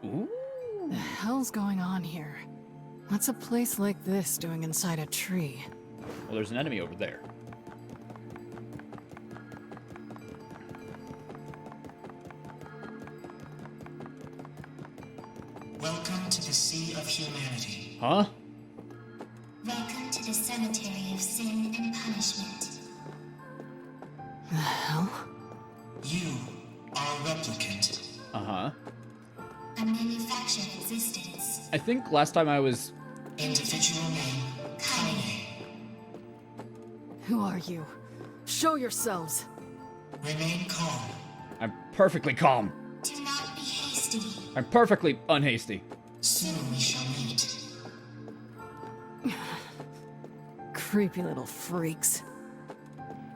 Ooh. The hell's going on here? What's a place like this doing inside a tree? Well, there's an enemy over there. Welcome to the Sea of Humanity. Huh? Welcome to the cemetery of sin and punishment. The hell? You are Replicant. Uh-huh. A manufactured existence. I think last time I was... Individual name, Kaine. Who are you? Show yourselves! Remain calm. I'm perfectly calm. Do not be hasty. I'm perfectly unhasty. Soon we shall meet. Creepy little freaks.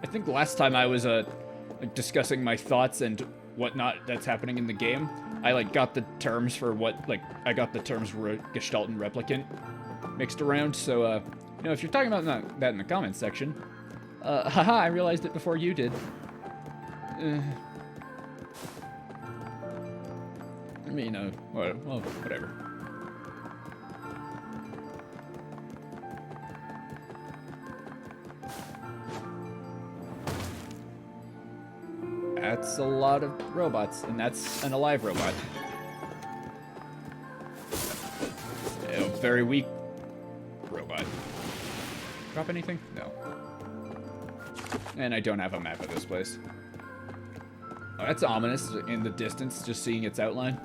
I think last time I was like discussing my thoughts and whatnot that's happening in the game, I like got the terms for what, like, I got the terms for Gestalt and Replicant mixed around, so, you know, if you're talking about that in the comments section, haha, I realized it before you did. I mean, well, whatever. That's a lot of robots, and that's an alive robot. A very weak robot. Drop anything? No. And I don't have a map of this place. Oh, that's ominous in the distance, just seeing its outline.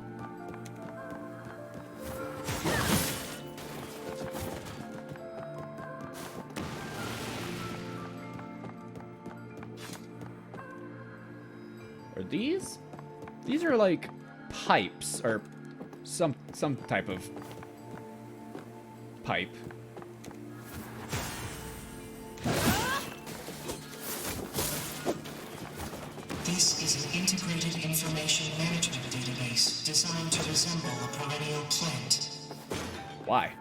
Are these? These are like pipes, or some type of pipe. This is an integrated information management database designed to resemble a perennial plant. Why?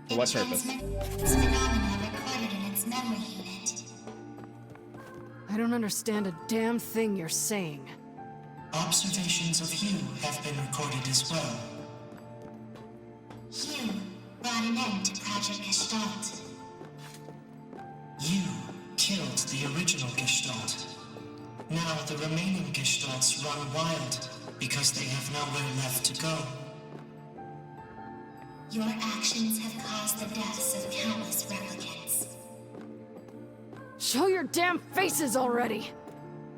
For what purpose? This phenomena recorded in its memory unit. I don't understand a damn thing you're saying. Observations of you have been recorded as well. You brought an end to Project Gestalt. You killed the original Gestalt. Now the remaining Gestalts run wild because they have nowhere left to go. Your actions have caused the deaths of countless replicants. Show your damn faces already!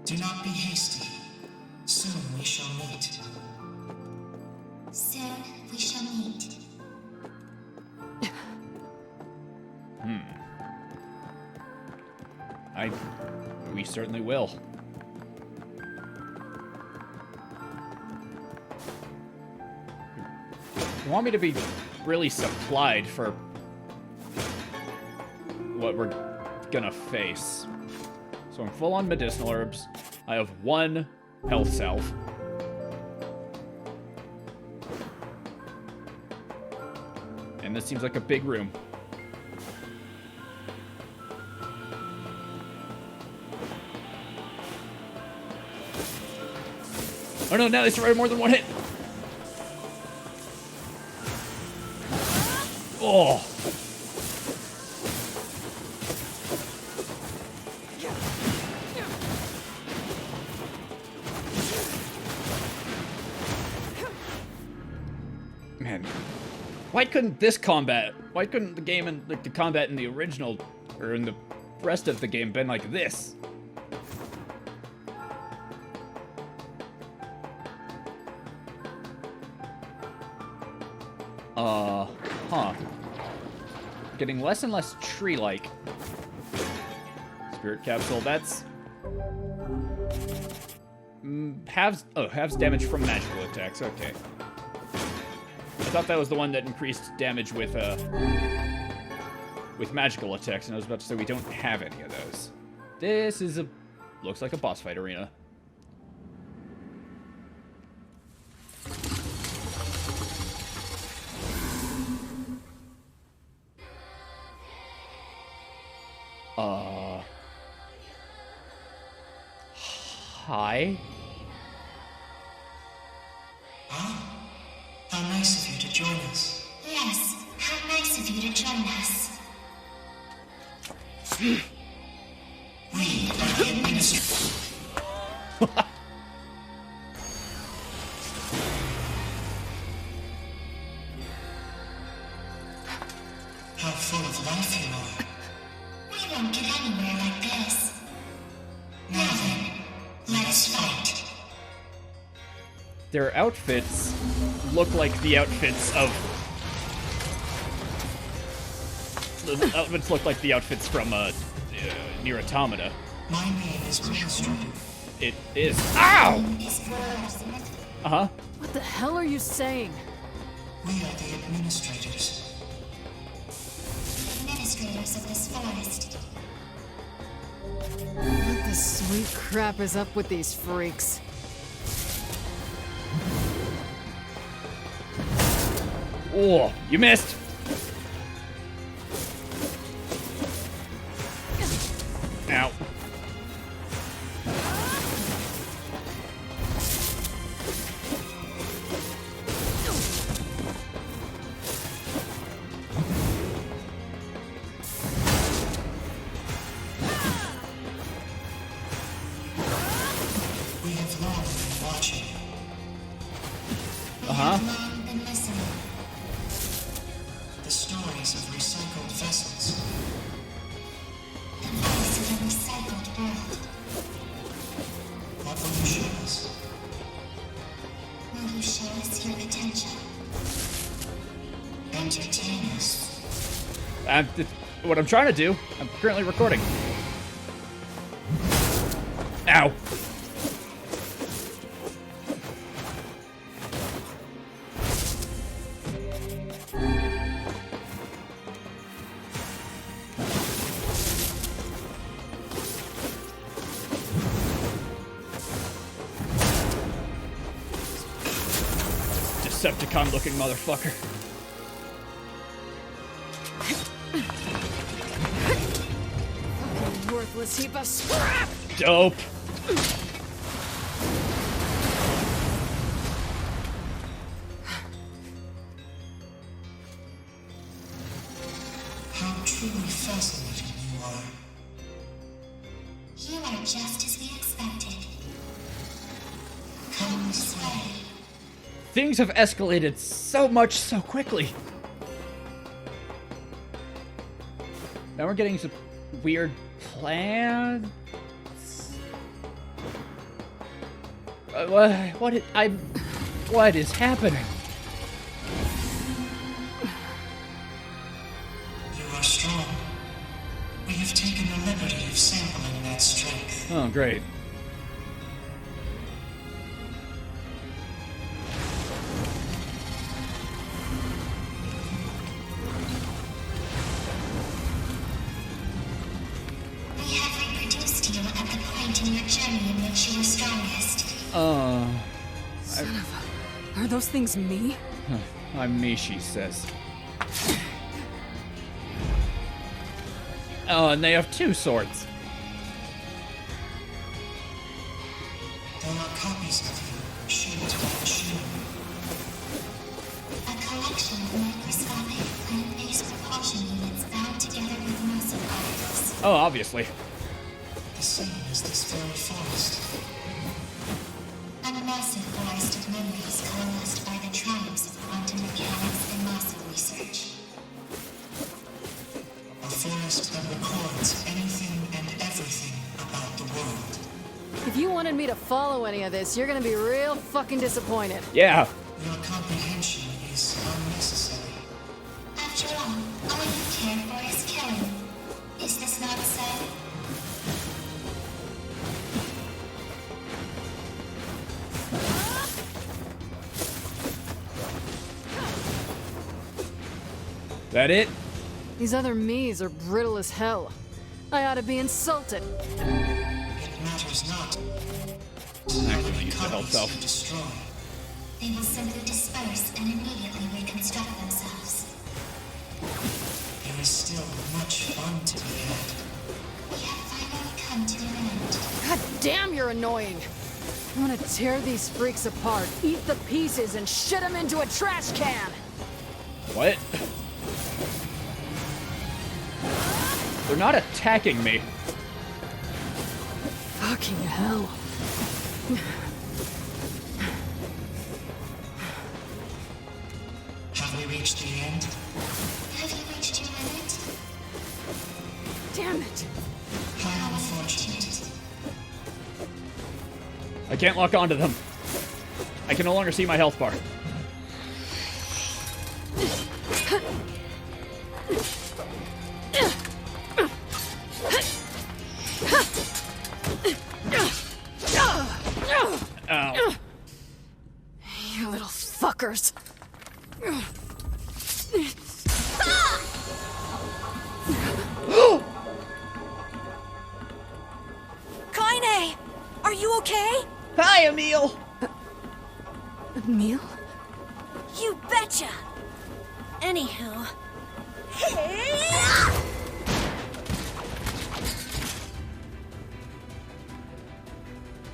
Do not be hasty. Soon we shall meet. Soon we shall meet. We certainly will. You want me to be really supplied for what we're gonna face. So I'm full on medicinal herbs. I have 1 health salve. And this seems like a big room. Oh no, now they survived more than 1 hit! Oh! Man, why couldn't the game and like the combat in the original, or in the rest of the game, been like this? Huh. Getting less and less tree-like. Spirit capsule, that's... halves damage from magical attacks, okay. I thought that was the one that increased damage with magical attacks, and I was about to say we don't have any of those. This is looks like a boss fight arena. Hi? Huh? join us. Yes, how nice of you to join us. We are the administrators. How full of life you are. We won't get anywhere like this. Now then, let us fight. Their outfits look like the outfits of... The outfits look like the outfits from, Nier Automata. My name is Administrator. It is... Ow! Is yours. Uh-huh. What the hell are you saying? We are the administrators. Administrators of this forest. What the sweet crap is up with these freaks? Oh, you missed! Ow. We have long been watching. Uh-huh. Long been listening. The stories of recycled vessels. The voice of a recycled world. What will you show us? Will you show us your potential? Entertain us. What I'm trying to do, I'm currently recording. Ow. Decepticon-looking motherfucker. Worthless heap of scrap! Dope. How truly fascinating you are. You are just as we expected. Come this way. Things have escalated so much so quickly. Now we're getting some weird plans. What is happening? You are strong. We have taken the liberty of sampling that strength. Oh, great. We have reproduced you at the point in your journey in which you were strongest. Are those things me? I'm me, she says. Oh, and they have two swords. There are copies of you, shield by shield. A collection of microscopic plant-based propulsion units bound together with muscle fibers. Oh, obviously. The same as this very forest. A massive forest of memories coalesced by the triumphs of quantum mechanics and muscle research. A forest that records anything and everything about the world. If you wanted me to follow any of this, you're gonna be real fucking disappointed. Yeah. Your comprehension is unnecessary. After all you care for is killing. Is this not so? That it? These other me's are brittle as hell. I ought to be insulted. It matters not. I'm gonna use the help Copies self. you destroy. They will simply disperse and immediately reconstruct themselves. There is still much fun to be had. We have finally come to an end. God damn, you're annoying. I want to tear these freaks apart, eat the pieces, and shit them into a trash can. What? They're not attacking me. Fucking hell. Have we reached the end? Have you reached your limit? Damn it. How unfortunate. I can't lock onto them. I can no longer see my health bar. Ow. You little fuckers. Kaine! Are you okay? Hi, Emil! Emil? You betcha! Anywho.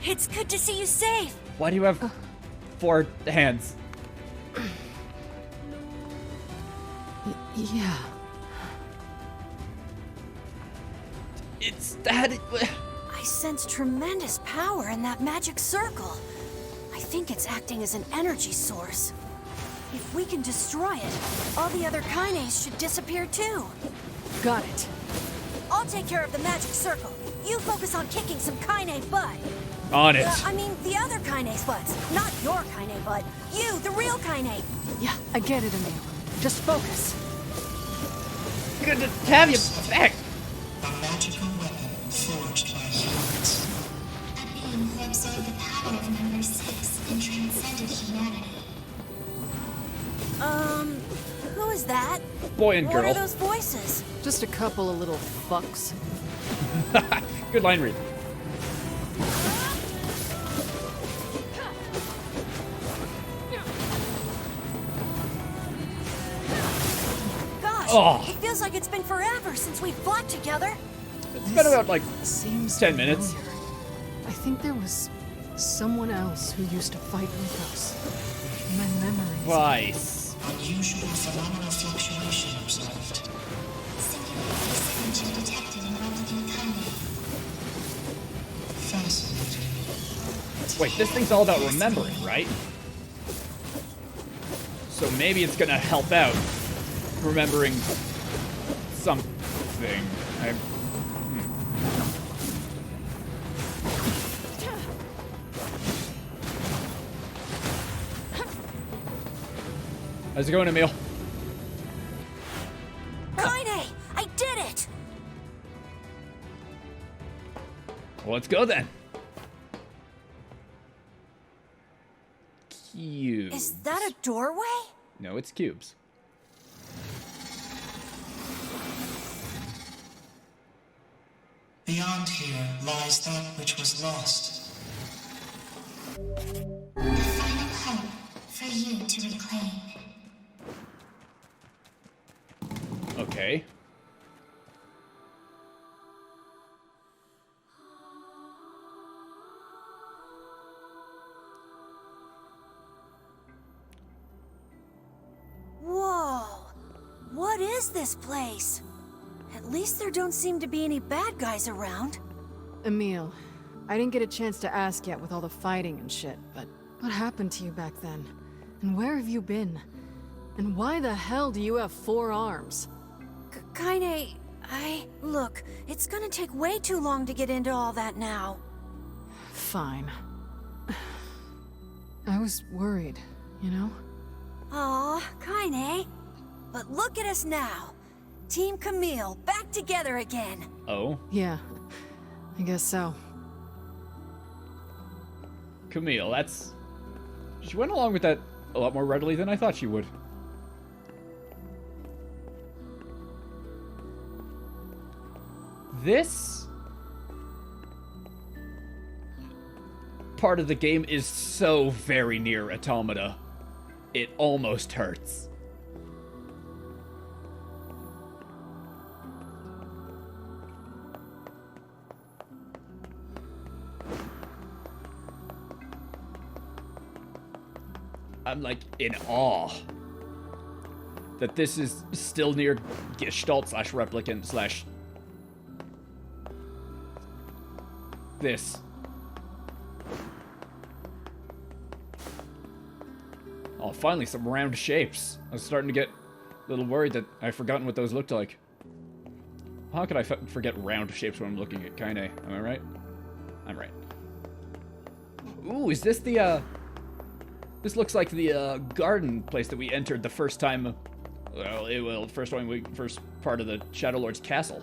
It's good to see you safe. Why do you have 4 hands? Yeah. It's that... I sense tremendous power in that magic circle. I think it's acting as an energy source. If we can destroy it, all the other Kaines should disappear too. Got it. I'll take care of the magic circle. You focus on kicking some Kaine butt. On it. I mean, the other Kaine's butts. Not your Kaine butt. You, the real Kaine. Yeah, I get it, Emil. Just focus. Good to have you back. A magical weapon forged by humans. A being who absorbed the power of number 6 and transcended humanity. Who is that? Boy and What are girl. those voices? Just a couple of little fucks. Good line read. Gosh, Oh. it feels like it's been forever since we've fought together. It's been about like Seems 10 minutes. familiar. I think there was someone else who used to fight with us. My memories. twice. Unusual phenomenal fluctuation observed. Singular signature detected in Replicant Kaine. Fascinating. Wait, this thing's all about remembering, right? So maybe it's gonna help out remembering something. How's it going, Emil? Kaine, I did it! Well, let's go then. Cubes. Is that a doorway? No, it's cubes. Beyond here lies that which was lost. The final hope for you to reclaim. Okay. Whoa! What is this place? At least there don't seem to be any bad guys around. Emil, I didn't get a chance to ask yet with all the fighting and shit, but what happened to you back then? And where have you been? And why the hell do you have 4 arms? Kaine, Look, it's gonna take way too long to get into all that now. Fine. I was worried, you know? Aw, Kaine. But look at us now. Team Camille, back together again. Oh, Yeah, I guess so. Camille, that's... She went along with that a lot more readily than I thought she would. This part of the game is so very near Automata. It almost hurts. I'm like in awe. that this is still near Gestalt slash Replicant slash this. Oh, finally, some round shapes. I was starting to get a little worried that I'd forgotten what those looked like. How could I forget round shapes when I'm looking at Kaine? Am I right? I'm right. Ooh, is this the, this looks like the, garden place that we entered the first time. Well, first part of the Shadow Lord's castle.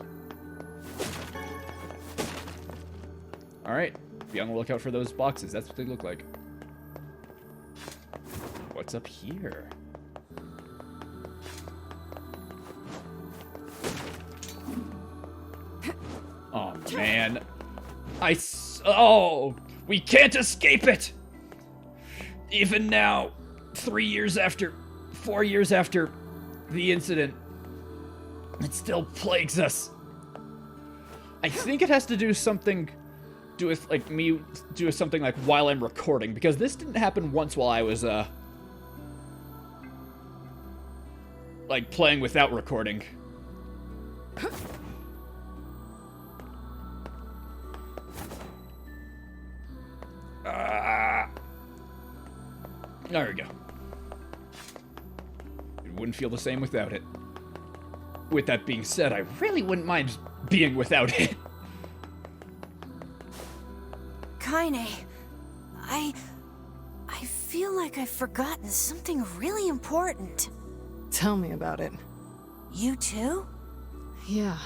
Alright, be on the lookout for those boxes. That's what they look like. What's up here? Oh, man. Oh! We can't escape it! Even now, 4 years after the incident, it still plagues us. I think it has to do something with something like while I'm recording, because this didn't happen once while I was like playing without recording. There we go. It wouldn't feel the same without it. With that being said, I really wouldn't mind being without it. Kaine, I feel like I've forgotten something really important. Tell me about it. You too? Yeah,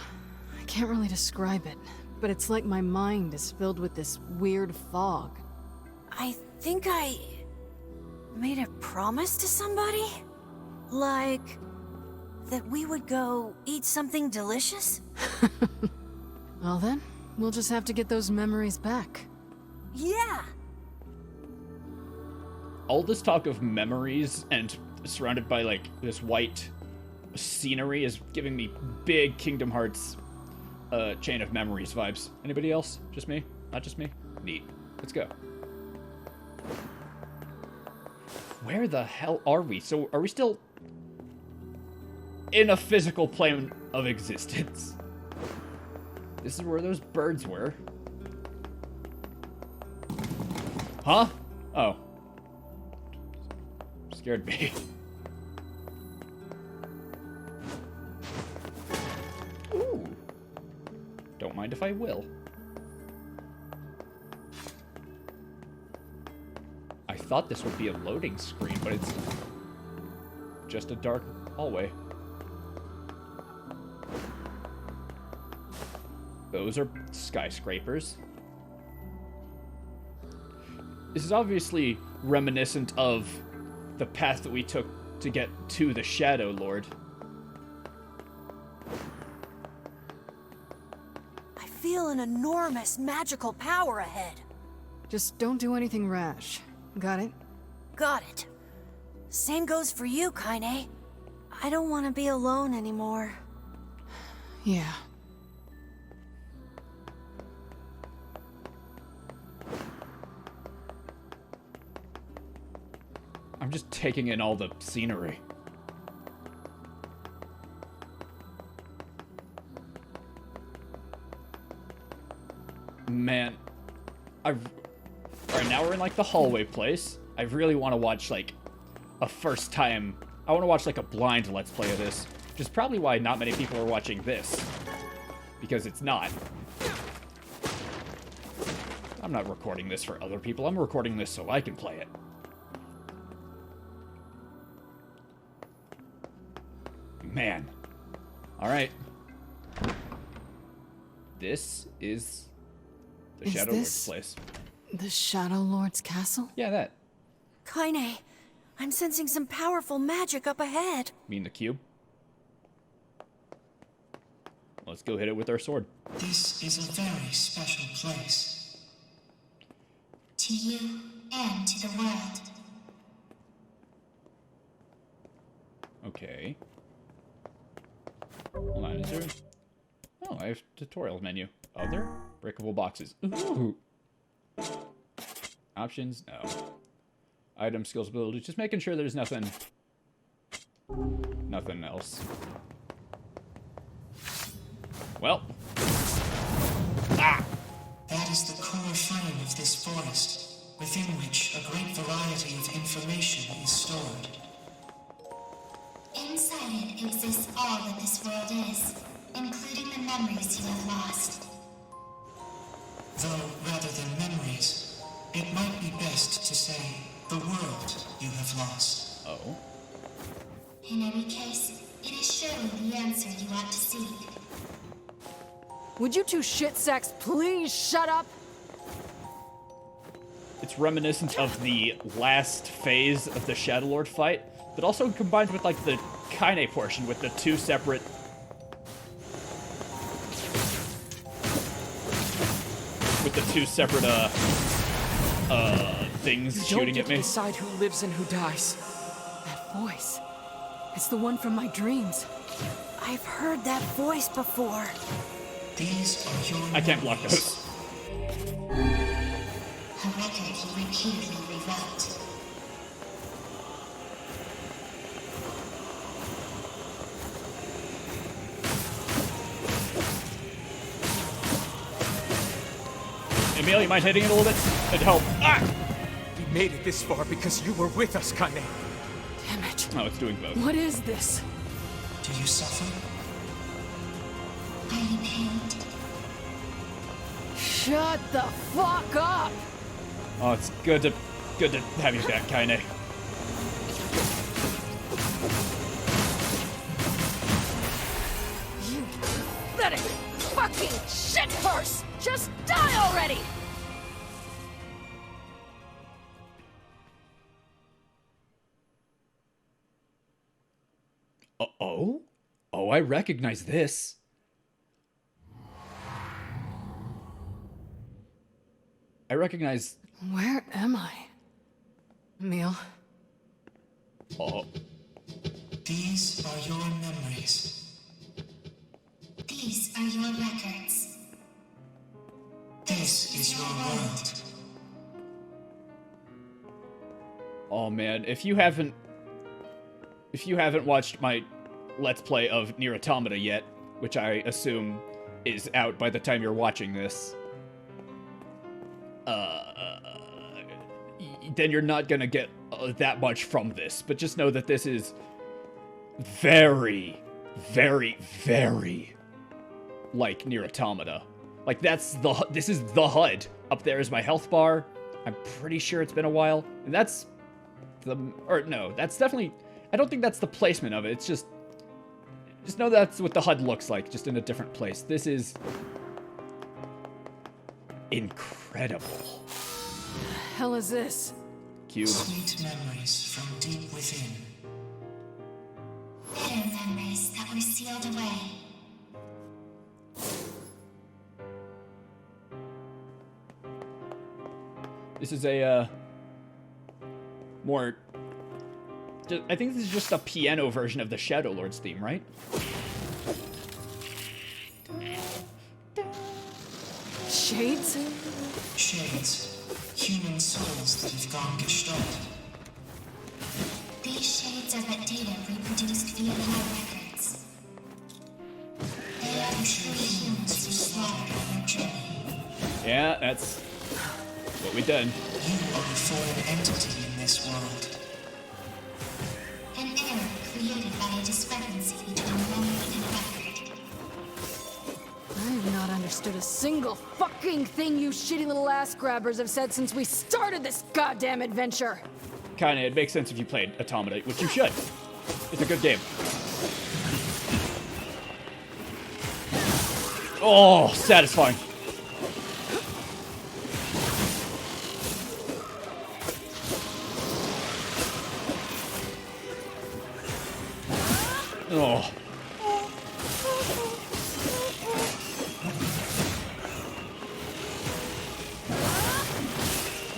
I can't really describe it, but it's like my mind is filled with this weird fog. I think I made a promise to somebody? Like that we would go eat something delicious? Well then, we'll just have to get those memories back. Yeah! All this talk of memories and surrounded by, like, this white scenery is giving me big Kingdom Hearts Chain of Memories vibes. Anybody else? Just me? Not just me? Neat. Let's go. Where the hell are we? So, are we still in a physical plane of existence? This is where those birds were. Huh? Oh. Scared me. Ooh. Don't mind if I will. I thought this would be a loading screen, but it's just a dark hallway. Those are skyscrapers. This is obviously reminiscent of the path that we took to get to the Shadow Lord. I feel an enormous magical power ahead. Just don't do anything rash. Got it? Got it. Same goes for you, Kaine. I don't want to be alone anymore. Yeah. I'm just taking in all the scenery. Man, alright, now we're in like the hallway place. I really want to watch like a first time. I want to watch like a blind Let's Play of this, which is probably why not many people are watching this, because it's not. I'm not recording this for other people. I'm recording this so I can play it. Man. Alright. This is the Shadow Lord's place. The Shadow Lord's castle? Yeah, that. Kaine, I'm sensing some powerful magic up ahead. Mean the cube? Let's go hit it with our sword. This is a very special place. To you and to the world. Okay. Hold on, is there... Oh, I have tutorial menu. Other? Breakable boxes. Ooh. Options? No. Item, skills, abilities. Just making sure there's nothing nothing else. Well. Ah! That is the core frame of this forest, within which a great variety of information is stored. Inside it exists all that this world is, including the memories you have lost. Though, rather than memories, it might be best to say the world you have lost. Oh. In any case, it is surely the answer you ought to seek. Would you two shit sacks please shut up? It's reminiscent of the last phase of the Shadow Lord fight, but also combined with like the Kaine portion with the two separate things shooting at me. You decide who lives and who dies. That voice. It's the one from my dreams. I've heard that voice before. These are your I can't block those. A record you repeatedly rewrote. Emil, you mind hitting it a little bit? It'd help. Ah! We made it this far because you were with us, Kaine. Damn it. Oh, it's doing both. What is this? Do you suffer? Are you pained? Shut the fuck up! Oh, it's good to have you back, Kaine. You pathetic fucking shit horse! Just die already! Oh? Oh, I recognize this. I recognize... Where am I? Emil? Oh. These are your memories. These are your records. This is your world. Oh man, if you haven't watched my Let's Play of Nier Automata yet, which I assume is out by the time you're watching this, then you're not gonna get that much from this. But just know that this is very, very, very like Nier Automata. Like this is the HUD. Up there is my health bar. I'm pretty sure it's been a while, and that's that's definitely. I don't think that's the placement of it. It's just know that's what the HUD looks like, just in a different place. This is incredible. The hell is this? Cube. Sweet memories from deep within. Bitter memories that were sealed away. This is a more. I think this is just a piano version of the Shadow Lord's theme, right? Shades? Shades. Human souls that have gone gestalt. These shades are but data reproduced via my records. They are the true humans who slaughtered on their journey. Yeah, that's what we've done. You are a foreign entity in this world. An error created by a discrepancy between memory and record. I have not understood a single fucking thing you shitty little ass grabbers have said since we started this goddamn adventure. Kinda, it makes sense if you played Automata, which you should. It's a good game. Oh, satisfying. Oh.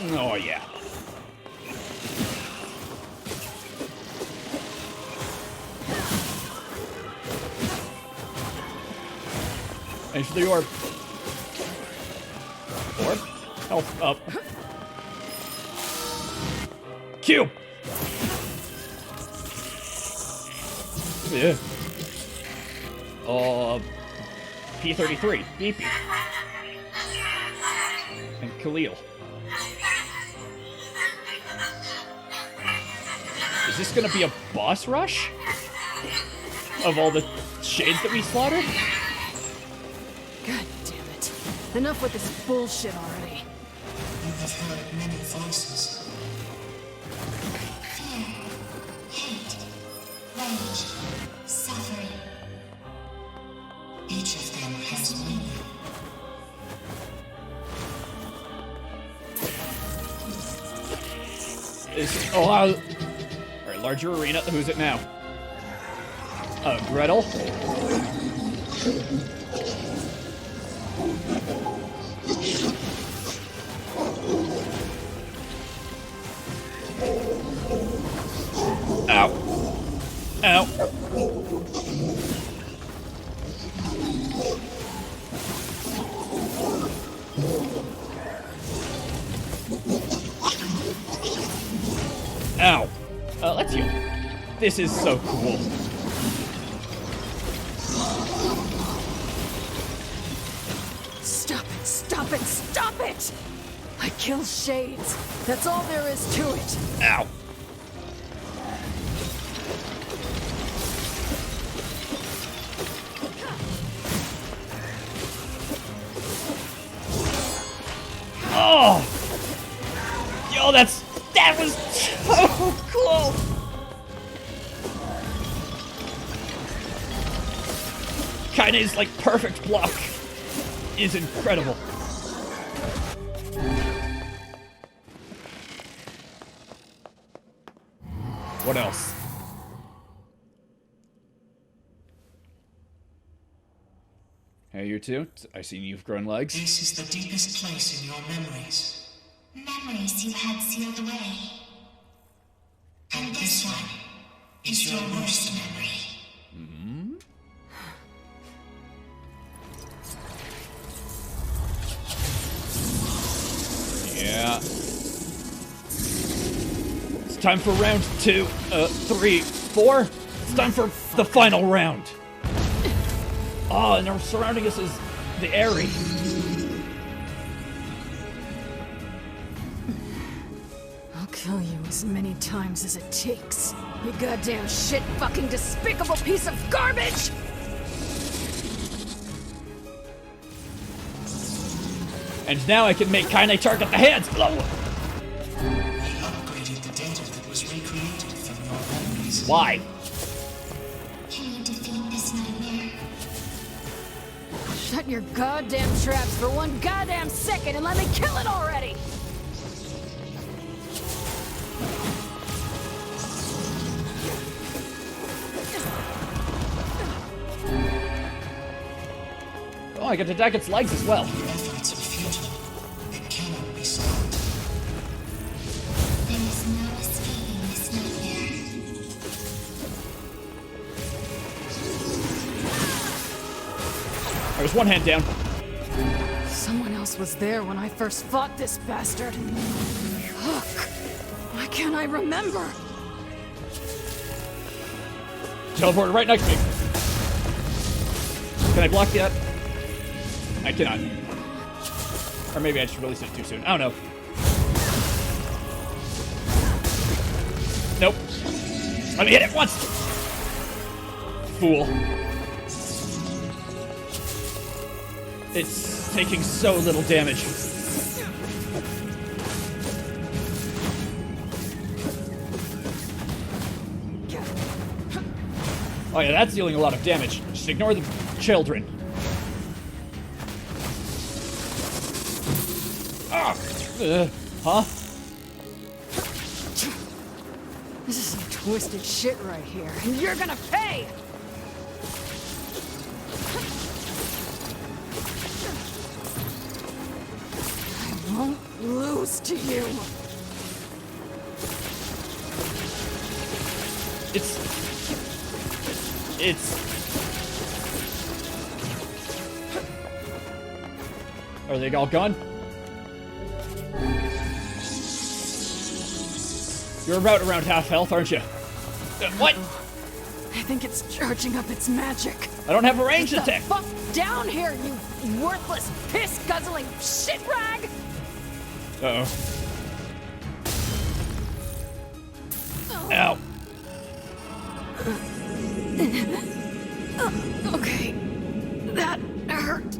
Oh, yeah. And for the orb. Orb? Health up. Q! Yeah. P33, Beepy. And Khalil. Is this gonna be a boss rush? Of all the shades that we slaughtered? God damn it. Enough with this bullshit already. You have heard many voices. Fear, hate, rage, suffering. Each of them has meaning. Alright, larger arena. Who's it now? Gretel. Ow. Ow. Ow. Let's heal. This is so cool. Stop it, stop it, stop it! I kill shades. That's all there is to it. Ow. Oh! Yo, that was so cool! Kaine's, like, perfect block is incredible. What else? Hey, you two. I seen you've grown legs. This is the deepest place in your memories. Memories you had sealed away. And this one is your worst memory. Yeah. It's time for round 2, 3, 4. It's time for the final round. Oh, and surrounding us is the Airy. I'll kill you as many times as it takes. You goddamn shit fucking despicable piece of garbage! And now I can make Kaine target the hands. Oh. We upgraded the data that was recreated from your memories. Why? Can you defeat this nightmare? Shut your goddamn traps for one goddamn second and let me kill it already! Oh, I get to attack its legs as well. Your efforts are futile. It cannot be stopped. There is no escaping this nightmare. There's one hand down. Someone else was there when I first fought this bastard. Fuck. Why can't I remember? Teleported right next to me. Can I block that? I cannot. Or maybe I just released it too soon. I don't know. Nope. Let me hit it once! Fool. It's taking so little damage. Oh yeah, that's dealing a lot of damage. Just ignore the children. Huh? This is some twisted shit right here, and you're gonna pay! I won't lose to you! It's... Are they all gone? You're about around half health, aren't you? What? I think it's charging up its magic. I don't have a ranged Get the attack. fuck down here, you worthless, piss-guzzling shit rag! Uh-oh. Ow. Okay, that hurt.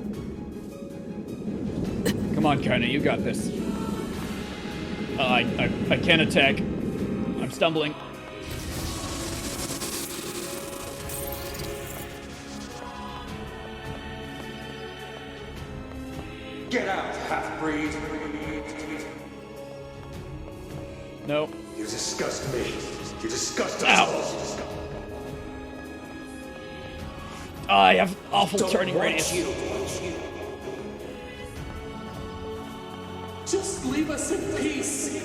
Come on, Kaine, you got this. I can't attack. I'm stumbling. Get out, half-breed. No. You disgust me. You disgust us Ow. all. I have awful Don't turning want radius. you. Just leave us in peace.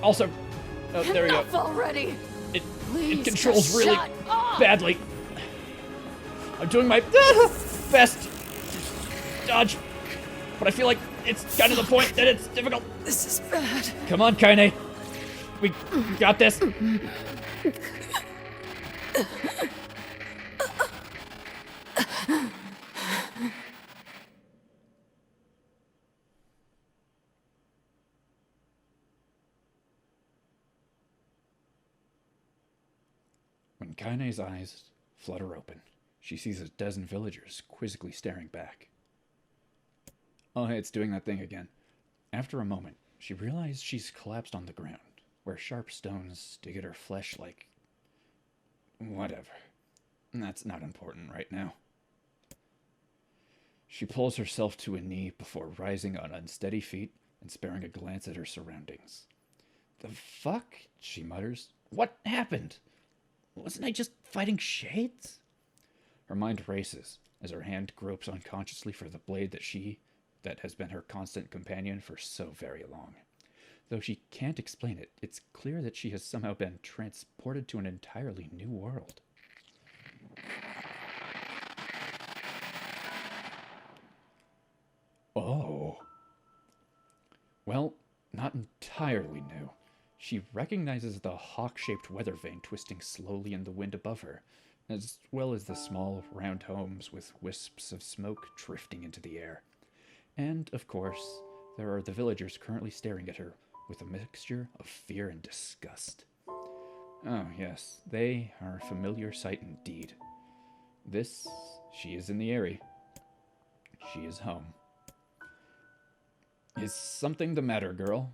Also, oh, there we go. Enough already! It Please, controls just really shut up! badly. I'm doing my best to dodge, but I feel like it's gotten to the point that it's difficult. This is bad. Come on, Kaine. We got this. When Kaine's eyes flutter open, she sees a dozen villagers quizzically staring back. Oh, hey, it's doing that thing again. After a moment, she realizes she's collapsed on the ground, where sharp stones dig at her flesh like... whatever. That's not important right now. She pulls herself to a knee before rising on unsteady feet and sparing a glance at her surroundings. The fuck? She mutters. What happened? Wasn't I just fighting shades? Her mind races as her hand gropes unconsciously for the blade that has been her constant companion for so very long. Though she can't explain it, it's clear that she has somehow been transported to an entirely new world. Oh. Well, not entirely new. She recognizes the hawk-shaped weather vane twisting slowly in the wind above her, as well as the small, round homes with wisps of smoke drifting into the air. And, of course, there are the villagers currently staring at her with a mixture of fear and disgust. Oh, yes, they are a familiar sight indeed. She is in the Eyrie. She is home. Is something the matter, girl?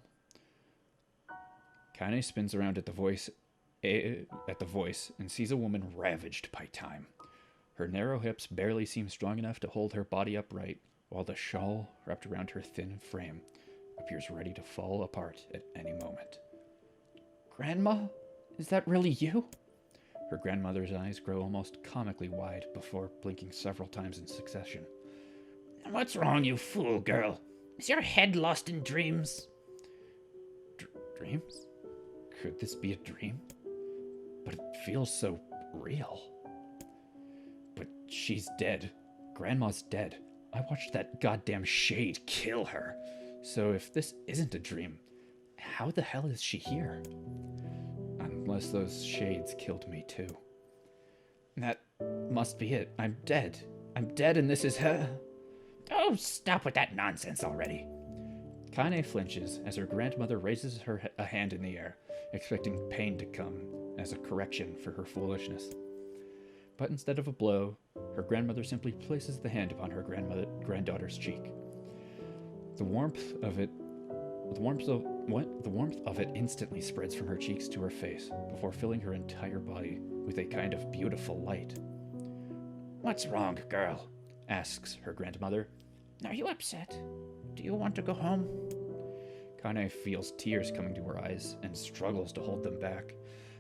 Kaine spins around at the voice and sees a woman ravaged by time. Her narrow hips barely seem strong enough to hold her body upright, while the shawl wrapped around her thin frame appears ready to fall apart at any moment. Grandma? Is that really you? Her grandmother's eyes grow almost comically wide before blinking several times in succession. What's wrong, you fool girl? Is your head lost in dreams? Dreams? Could this be a dream? But it feels so real. But she's dead. Grandma's dead. I watched that goddamn shade kill her. So if this isn't a dream, how the hell is she here? Unless those shades killed me too. That must be it. I'm dead. I'm dead and this is her. Oh, stop with that nonsense already. Kaine flinches as her grandmother raises a hand in the air, expecting pain to come as a correction for her foolishness. But instead of a blow, her grandmother simply places the hand upon her granddaughter's cheek. The warmth of it instantly spreads from her cheeks to her face, before filling her entire body with a kind of beautiful light. What's wrong, girl? Asks her grandmother. Are you upset? Do you want to go home? Kaine feels tears coming to her eyes and struggles to hold them back,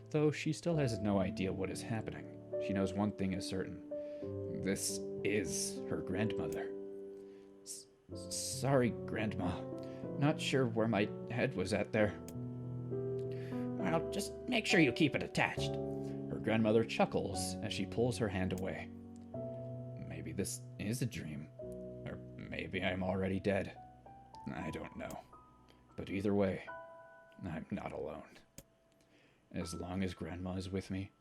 though she still has no idea what is happening. She knows one thing is certain. This is her grandmother. Sorry, Grandma. Not sure where my head was at there. Well, just make sure you keep it attached. Her grandmother chuckles as she pulls her hand away. Maybe this is a dream. Or maybe I'm already dead. I don't know. But either way, I'm not alone. As long as Grandma is with me,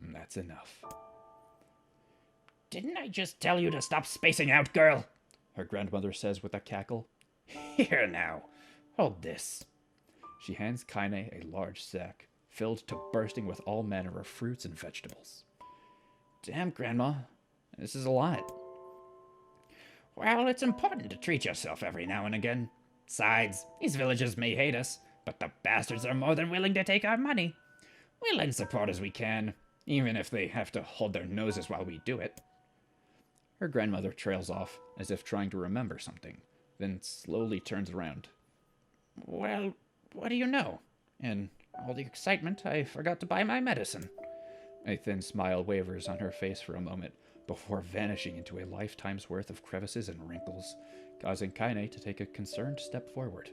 that's enough. Didn't I just tell you to stop spacing out, girl? Her grandmother says with a cackle. Here now, hold this. She hands Kaine a large sack, filled to bursting with all manner of fruits and vegetables. Damn, Grandma, this is a lot. Well, it's important to treat yourself every now and again. Besides, these villagers may hate us, but the bastards are more than willing to take our money. We'll lend support as we can, even if they have to hold their noses while we do it. Her grandmother trails off, as if trying to remember something, then slowly turns around. Well, what do you know? In all the excitement, I forgot to buy my medicine. A thin smile wavers on her face for a moment, before vanishing into a lifetime's worth of crevices and wrinkles, causing Kaine to take a concerned step forward.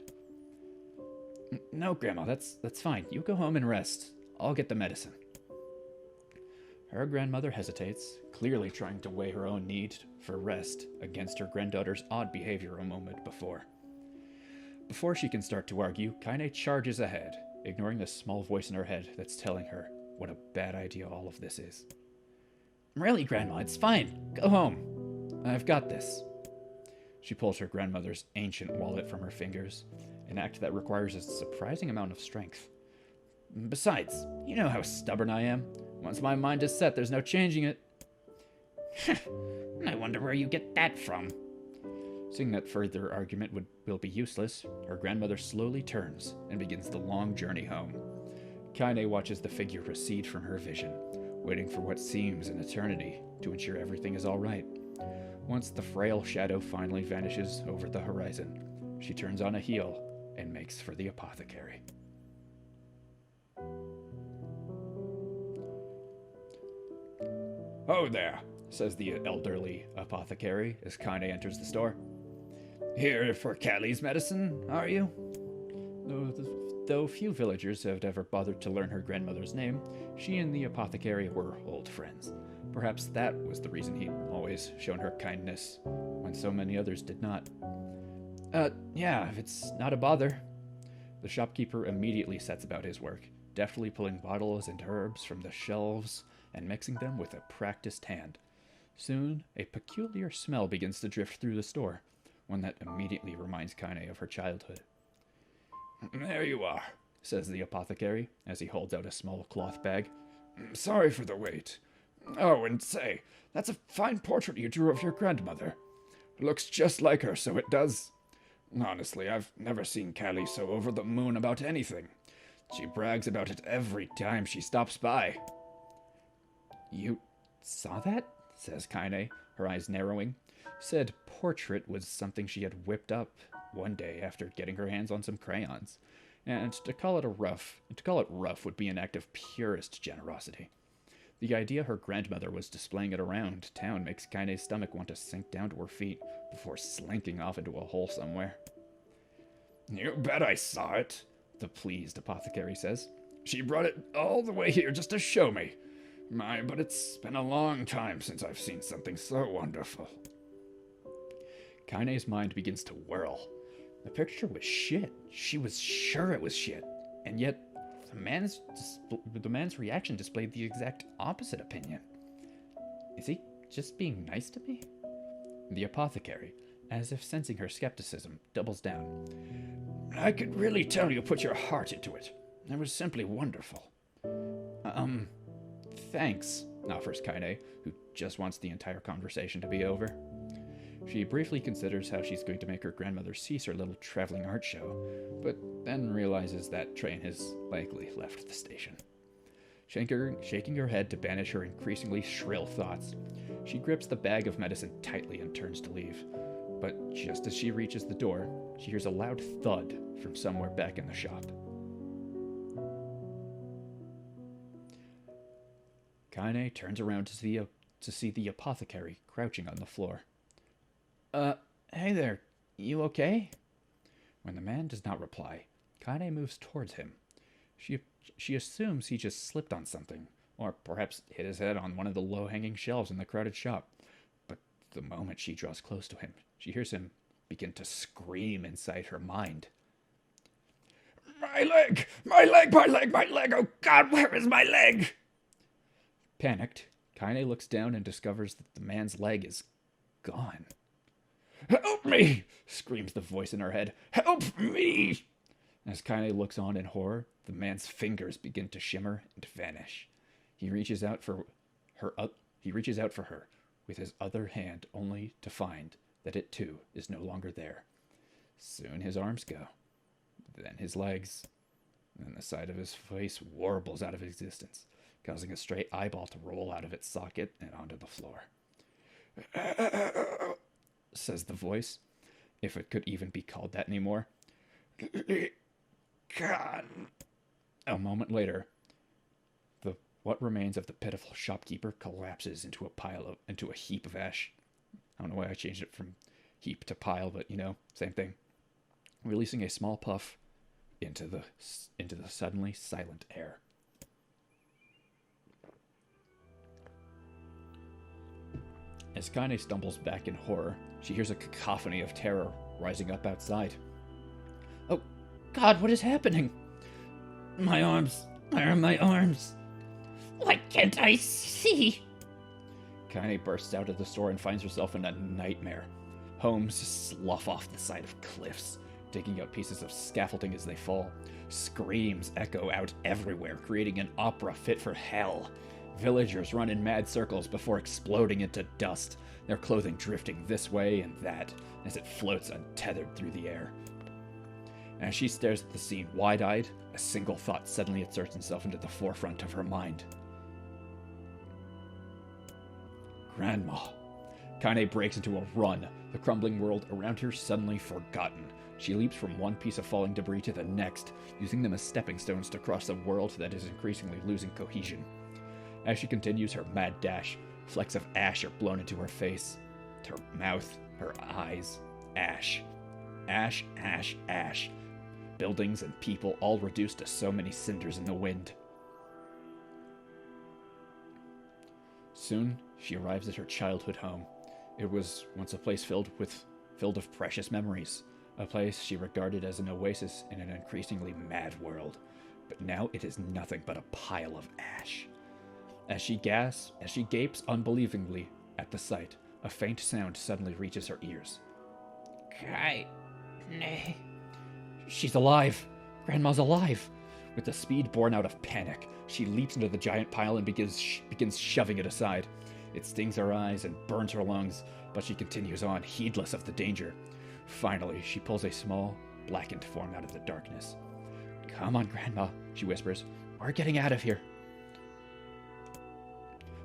No, Grandma, that's fine. You go home and rest. I'll get the medicine. Her grandmother hesitates, clearly trying to weigh her own need for rest against her granddaughter's odd behavior a moment before. Before she can start to argue, Kaine charges ahead, ignoring the small voice in her head that's telling her what a bad idea all of this is. Really, Grandma, it's fine. Go home. I've got this. She pulls her grandmother's ancient wallet from her fingers, an act that requires a surprising amount of strength. Besides, you know how stubborn I am. Once my mind is set, there's no changing it. I wonder where you get that from. Seeing that further argument will be useless, her grandmother slowly turns and begins the long journey home. Kaine watches the figure recede from her vision, waiting for what seems an eternity to ensure everything is all right. Once the frail shadow finally vanishes over the horizon, she turns on a heel and makes for the apothecary. "Oh there," says the elderly apothecary as Kaine enters the store. "Here for Callie's medicine, are you?" Though few villagers have ever bothered to learn her grandmother's name, she and the apothecary were old friends. Perhaps that was the reason he'd always shown her kindness, when so many others did not. Yeah, if it's not a bother." The shopkeeper immediately sets about his work, deftly pulling bottles and herbs from the shelves and mixing them with a practiced hand. Soon, a peculiar smell begins to drift through the store, one that immediately reminds Kaine of her childhood. "There you are," says the apothecary, as he holds out a small cloth bag. "Sorry for the wait. Oh, and say, that's a fine portrait you drew of your grandmother. Looks just like her, so it does. Honestly, I've never seen Callie so over the moon about anything. She brags about it every time she stops by." "You saw that?" says Kaine, her eyes narrowing. Said portrait was something she had whipped up one day after getting her hands on some crayons, and to call it rough would be an act of purest generosity. The idea her grandmother was displaying it around town makes Kaine's stomach want to sink down to her feet before slinking off into a hole somewhere. "You bet I saw it," the pleased apothecary says. "She brought it all the way here just to show me. My, but it's been a long time since I've seen something so wonderful." Kaine's mind begins to whirl. The picture was shit. She was sure it was shit. And yet, the man's reaction displayed the exact opposite opinion. Is he just being nice to me? The apothecary, as if sensing her skepticism, doubles down. "I could really tell you put your heart into it. It was simply wonderful." Thanks, offers Kaine, who just wants the entire conversation to be over. She briefly considers how she's going to make her grandmother cease her little traveling art show, but then realizes that train has likely left the station. Shaking her head to banish her increasingly shrill thoughts, she grips the bag of medicine tightly and turns to leave. But just as she reaches the door, she hears a loud thud from somewhere back in the shop. Kaine turns around to see the apothecary crouching on the floor. Hey there, you okay?" When the man does not reply, Kaine moves towards him. She assumes he just slipped on something, or perhaps hit his head on one of the low-hanging shelves in the crowded shop. But the moment she draws close to him, she hears him begin to scream inside her mind. My leg! My leg! My leg! My leg! Oh God, where is my leg? Panicked, Kaine looks down and discovers that the man's leg is gone. Help me! Screams the voice in her head. Help me! As Kaine looks on in horror, the man's fingers begin to shimmer and vanish. He reaches out for her with his other hand, only to find that it too is no longer there. Soon his arms go, then his legs, then the side of his face warbles out of existence, causing a straight eyeball to roll out of its socket and onto the floor. Says the voice, if it could even be called that anymore. God. A moment later, what remains of the pitiful shopkeeper collapses into a heap of ash. I don't know why I changed it from heap to pile, but same thing. Releasing a small puff into the suddenly silent air. As Kaine stumbles back in horror, she hears a cacophony of terror rising up outside. Oh, God, what is happening? My arms. Where are my arms? Why can't I see? Kaine bursts out of the store and finds herself in a nightmare. Homes slough off the side of cliffs, digging out pieces of scaffolding as they fall. Screams echo out everywhere, creating an opera fit for hell. Villagers run in mad circles before exploding into dust, their clothing drifting this way and that as it floats untethered through the air. As she stares at the scene wide-eyed, a single thought suddenly inserts itself into the forefront of her mind. Grandma. Kaine breaks into a run, the crumbling world around her suddenly forgotten. She leaps from one piece of falling debris to the next, using them as stepping stones to cross a world that is increasingly losing cohesion. As she continues her mad dash, flecks of ash are blown into her face, her mouth, her eyes. Ash. Ash, ash, ash. Buildings and people all reduced to so many cinders in the wind. Soon, she arrives at her childhood home. It was once a place filled of precious memories, a place she regarded as an oasis in an increasingly mad world. But now it is nothing but a pile of ash. As she gapes unbelievingly at the sight, a faint sound suddenly reaches her ears. Kaine. She's alive! Grandma's alive! With the speed born out of panic, she leaps into the giant pile and begins shoving it aside. It stings her eyes and burns her lungs, but she continues on, heedless of the danger. Finally, she pulls a small, blackened form out of the darkness. Come on, Grandma, she whispers. We're getting out of here.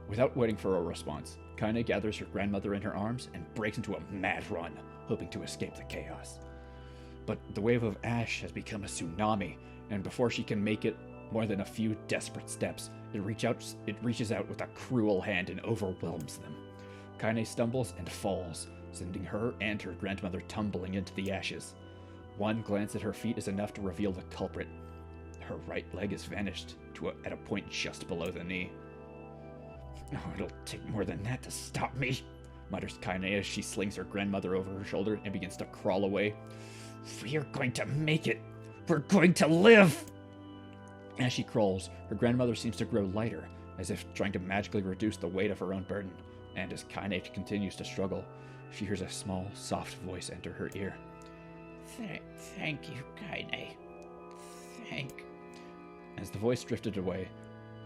Without waiting for a response, Kaine gathers her grandmother in her arms and breaks into a mad run, hoping to escape the chaos. But the wave of ash has become a tsunami, and before she can make it more than a few desperate steps, it reaches out with a cruel hand and overwhelms them. Kaine stumbles and falls, sending her and her grandmother tumbling into the ashes. One glance at her feet is enough to reveal the culprit. Her right leg has vanished at a point just below the knee. Oh, it'll take more than that to stop me, mutters Kaine as she slings her grandmother over her shoulder and begins to crawl away. We're going to make it. We're going to live. As she crawls, her grandmother seems to grow lighter, as if trying to magically reduce the weight of her own burden. And as Kaine continues to struggle, she hears a small, soft voice enter her ear. Thank you, Kaine. Thank. As the voice drifted away,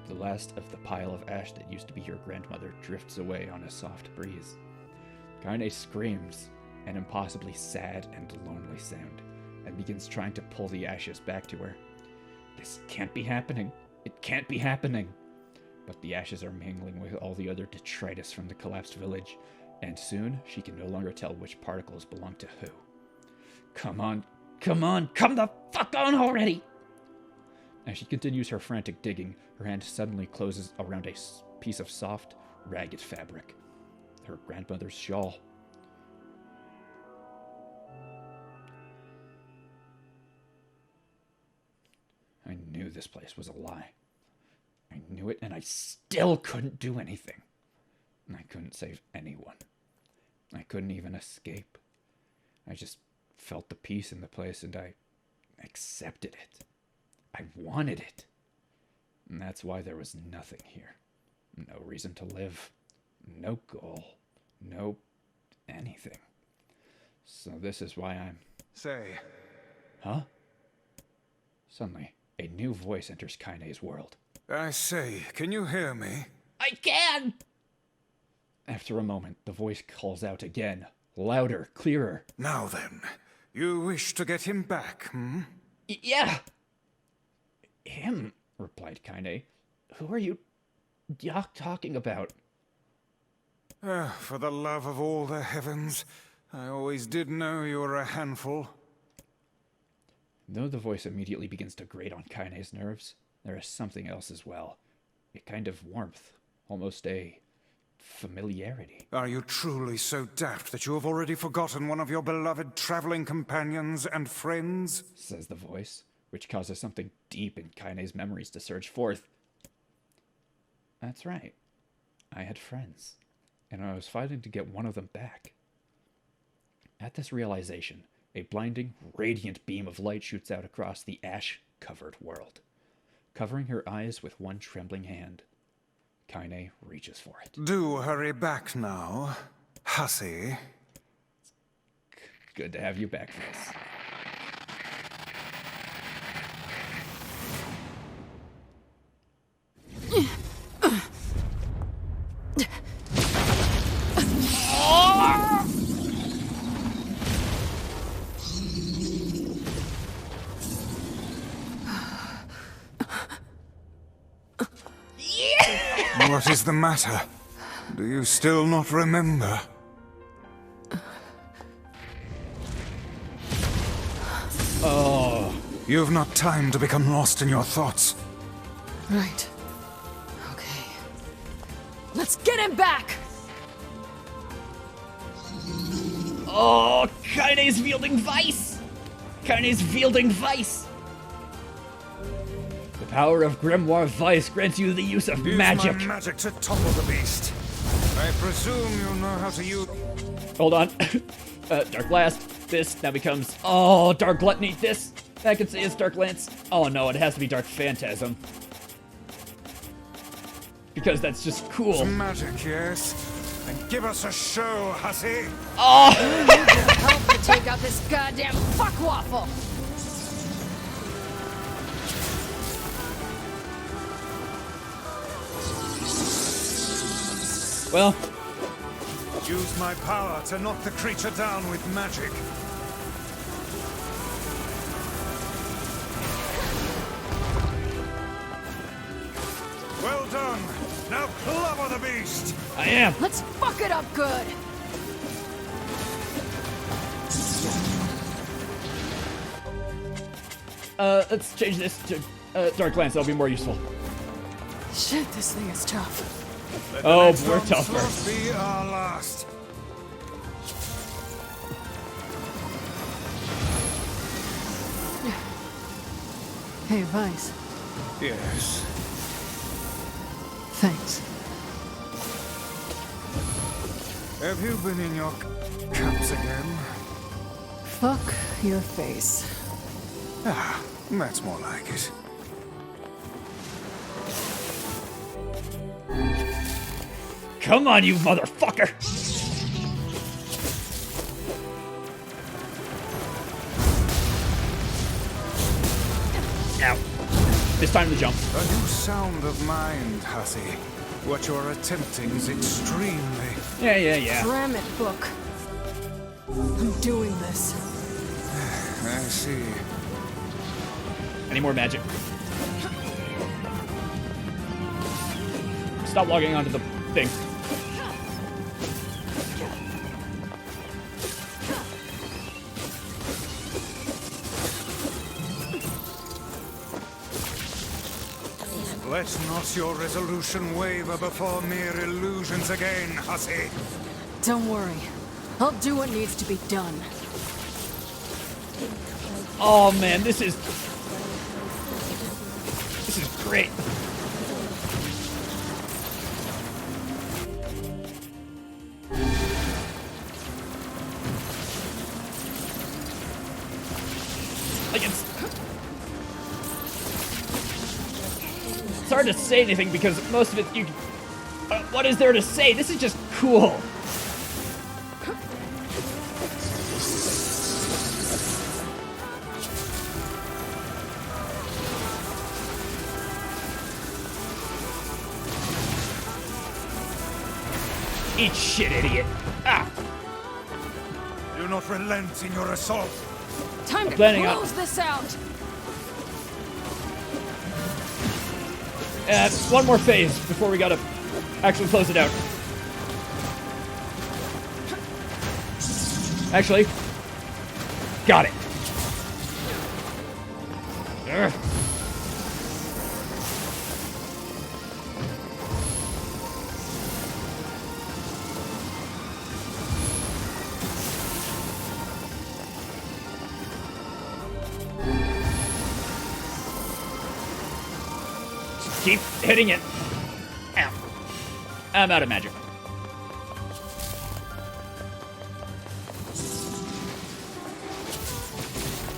the last of the pile of ash that used to be your grandmother drifts away on a soft breeze. Kaine screams, an impossibly sad and lonely sound, and begins trying to pull the ashes back to her. This can't be happening. It can't be happening. But the ashes are mingling with all the other detritus from the collapsed village, and soon she can no longer tell which particles belong to who. Come on, come the fuck on already! As she continues her frantic digging, her hand suddenly closes around a piece of soft, ragged fabric. Her grandmother's shawl. I knew this place was a lie. I knew it, and I still couldn't do anything. I couldn't save anyone. I couldn't even escape. I just felt the peace in the place, and I accepted it. I wanted it. And that's why there was nothing here. No reason to live. No goal. No anything. So this is why I'm... Say, Huh? Suddenly, a new voice enters Kaine's world. I say, can you hear me? I can! After a moment, the voice calls out again. Louder, clearer. Now then, you wish to get him back, hmm? Yeah! Him, replied Kaine. Who are you talking about? For the love of all the heavens, I always did know you were a handful. Though the voice immediately begins to grate on Kaine's nerves, there is something else as well. A kind of warmth, almost a familiarity. Are you truly so daft that you have already forgotten one of your beloved traveling companions and friends? Says the voice, which causes something deep in Kaine's memories to surge forth. That's right. I had friends, and I was fighting to get one of them back. At this realization, a blinding, radiant beam of light shoots out across the ash-covered world. Covering her eyes with one trembling hand, Kaine reaches for it. Do hurry back now, hussy. Good to have you back, Face. What is the matter? Do you still not remember? Oh. You've not time to become lost in your thoughts. Right. Okay. Let's get him back! Oh, Kaine's wielding vice! Kaine's wielding vice! The power of Grimoire Vice grants you the use of Use magic. my magic to topple the beast. I presume you know how to use... Hold on. Dark Blast. This now becomes... Oh, Dark Gluttony. This. That could say it's Dark Lance. Oh no, it has to be Dark Phantasm. Because that's just cool. Some magic, yes? Then give us a show, hussy! Help to take out this goddamn fuckwaffle! Well, Use my power to knock the creature down with magic. Well done! Now clobber the beast! I am. Let's fuck it up good! Let's change this to Dark Lance. That'll be more useful. Shit, this thing is tough. Let the Oh, next we're onslaught tougher. be our last. Hey, Vice. Yes. Thanks. Have you been in your cups again? Fuck your face. Ah, that's more like it. Come on, you motherfucker! Ow. It's time to jump. A new sound of mind, hussy. What you're attempting is extremely... Yeah. Damn it, book. I'm doing this. I see. Any more magic? Stop logging onto the thing. Let not your resolution waver before mere illusions again, hussy. Don't worry. I'll do what needs to be done. Oh man, this is great. Like it's It's hard to say anything because most of it, what is there to say? This is just cool. Eat shit, idiot. Ah. Do not relent in your assault. Time to Planning on- close this out! One more phase before we gotta actually close it out. Actually, got it. Ugh. Keep hitting it. Ow. I'm out of magic.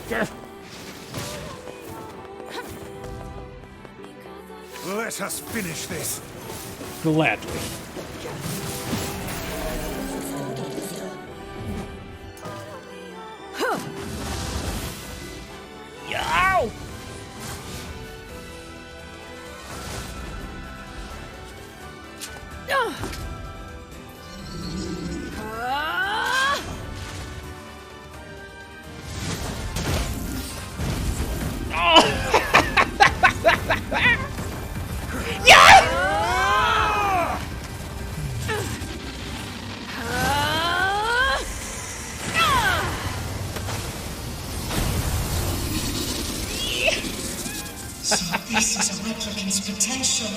Grr. Let us finish this. Gladly. Yow! So this is a replicant's potential.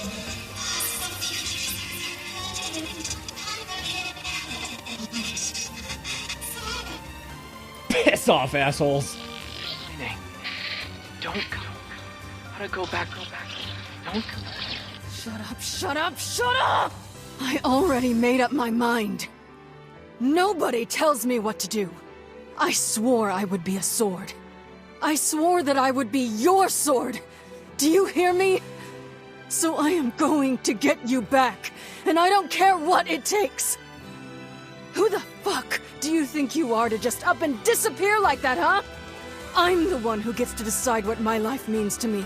Piss off, assholes. Don't go. Gotta go back. Don't go. Shut up, shut up, shut up! I already made up my mind. Nobody tells me what to do. I swore I would be a sword. I swore that I would be your sword. Do you hear me? So I am going to get you back, and I don't care what it takes. Who the fuck do you think you are to just up and disappear like that, huh? I'm the one who gets to decide what my life means to me.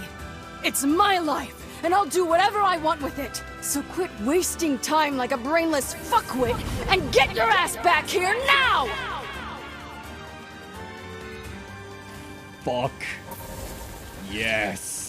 It's my life, and I'll do whatever I want with it. So quit wasting time like a brainless fuckwit and get your ass back here now! Fuck. Yes.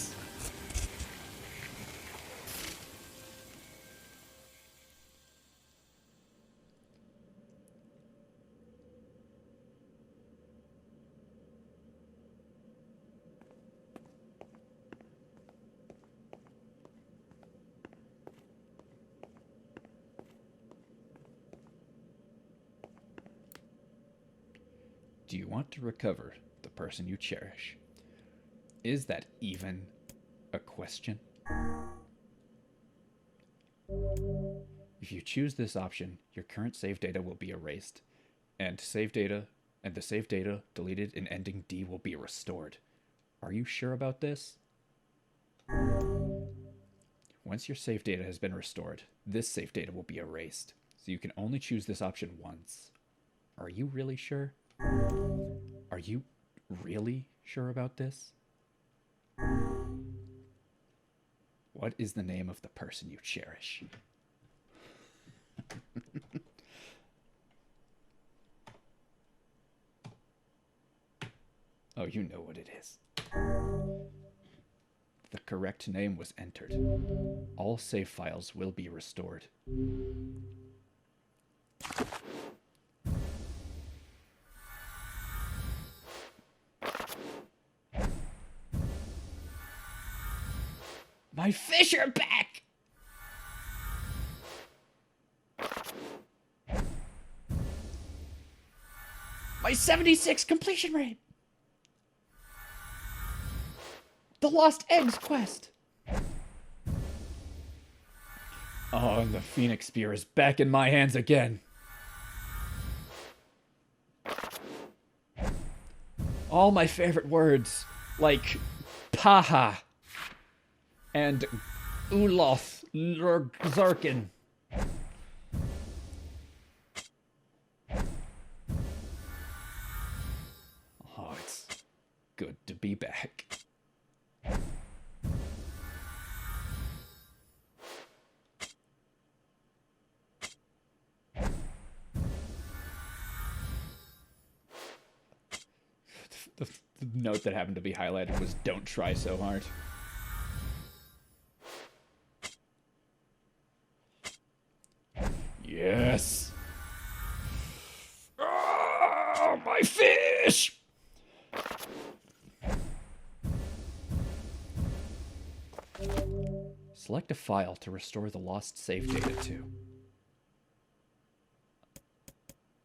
Do you want to recover the person you cherish? Is that even a question? If you choose this option, your current save data will be erased, and the save data deleted in ending D will be restored. Are you sure about this? Once your save data has been restored, this save data will be erased, so you can only choose this option once. Are you really sure? Are you really sure about this? What is the name of the person you cherish? Oh, you know what it is. The correct name was entered. All save files will be restored. My fish are back! My 76 completion rate! The Lost Eggs quest! Oh, and the Phoenix Spear is back in my hands again. All my favorite words, like paha and Uloth Zerkin. Oh, it's good to be back. The note that happened to be highlighted was "Don't try so hard." Yes. Oh, my fish! Select a file to restore the lost save data to.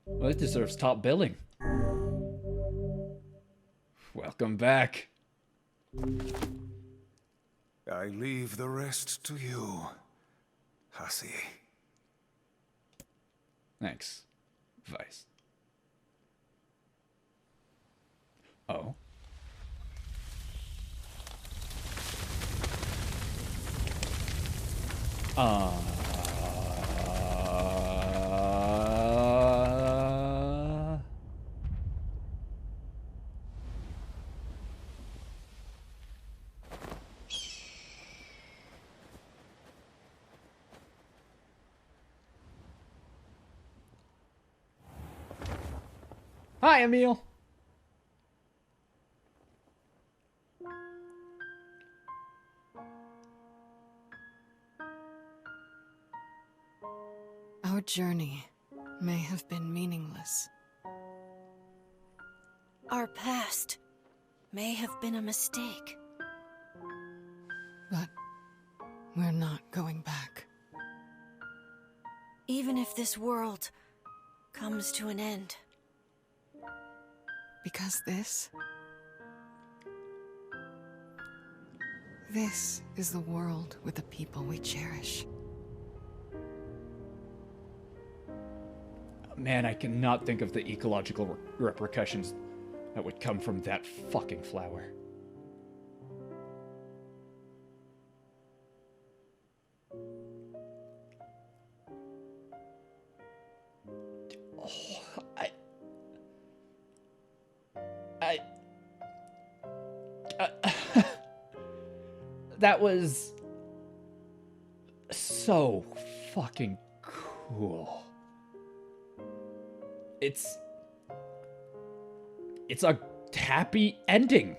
Well, it deserves top billing. Welcome back. I leave the rest to you, hussy. Thanks, Vice. Oh. Hi, Emil. Our journey may have been meaningless. Our past may have been a mistake. But we're not going back. Even if this world comes to an end. Because this is the world with the people we cherish. Man, I cannot think of the ecological repercussions that would come from that fucking flower. That was so fucking cool. It's a happy ending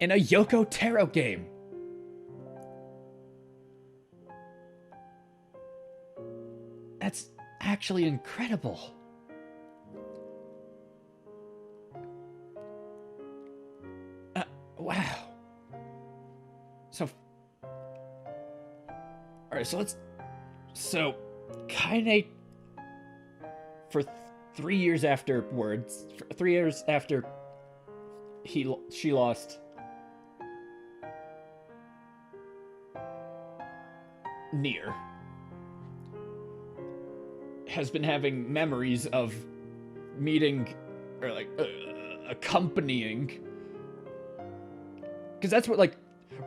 in a Yoko Taro game. That's actually incredible. Wow. So Kaine, for 3 years afterwards, 3 years after she lost Nier, has been having memories of meeting, or like accompanying, because that's what like